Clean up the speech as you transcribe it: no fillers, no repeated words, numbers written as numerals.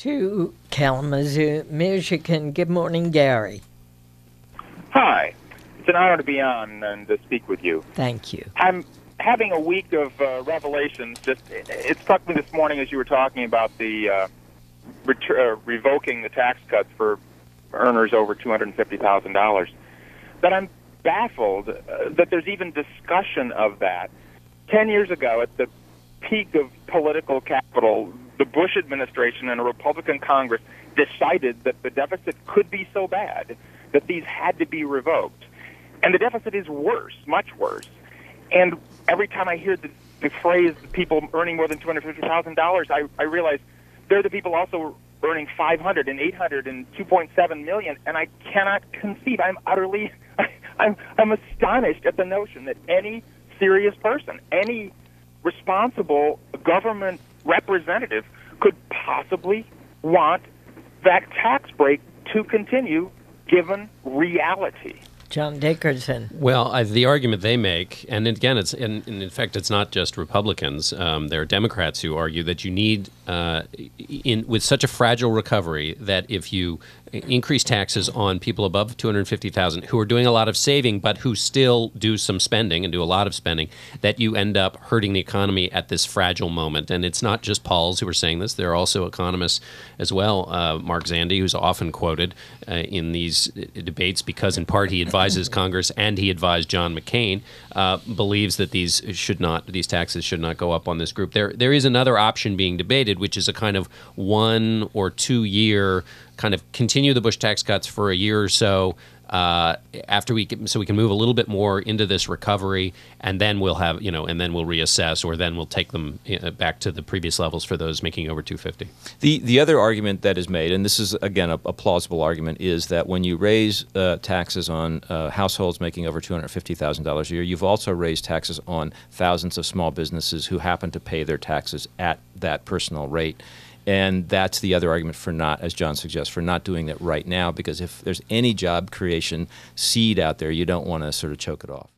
to Kalamazoo, Michigan. Good morning, Gary. Hi. It's an honor to be on and to speak with you. Thank you. I'm having a week of revelations. It struck me this morning as you were talking about the revoking the tax cuts for earners over $250,000 that I'm baffled that there's even discussion of that. 10 years ago, at the peak of political capital, the Bush administration and a Republican Congress decided that the deficit could be so bad that these had to be revoked. And the deficit is worse, much worse. And every time I hear the phrase people earning more than $250,000, I realize they're the people also earning $500 and $800 and $2.7 million, and I cannot conceive. I'm astonished at the notion that any serious person, any responsible government representative could possibly want that tax break to continue given reality. John Dickerson. Well, the argument they make, and again, in fact, it's not just Republicans. There are Democrats who argue that you need, with such a fragile recovery, that if you increase taxes on people above $250,000 who are doing a lot of saving but who still do some spending and do a lot of spending, that you end up hurting the economy at this fragile moment. And it's not just Pauls who are saying this. There are also economists as well. Mark Zandi, who's often quoted in these debates because in part he advises Congress and he advised John McCain, believes that these taxes should not go up on this group. There is another option being debated, which is a kind of 1 or 2 year kind of continue the Bush tax cuts for a year or so so we can move a little bit more into this recovery, and then we'll have and then we'll reassess, or then we'll take them back to the previous levels for those making over $250,000. The other argument that is made, and this is again a plausible argument, is that when you raise taxes on households making over $250,000 a year, you've also raised taxes on thousands of small businesses who happen to pay their taxes at that personal rate. And that's the other argument for not, as John suggests, for not doing that right now, because if there's any job creation seed out there, you don't want to sort of choke it off.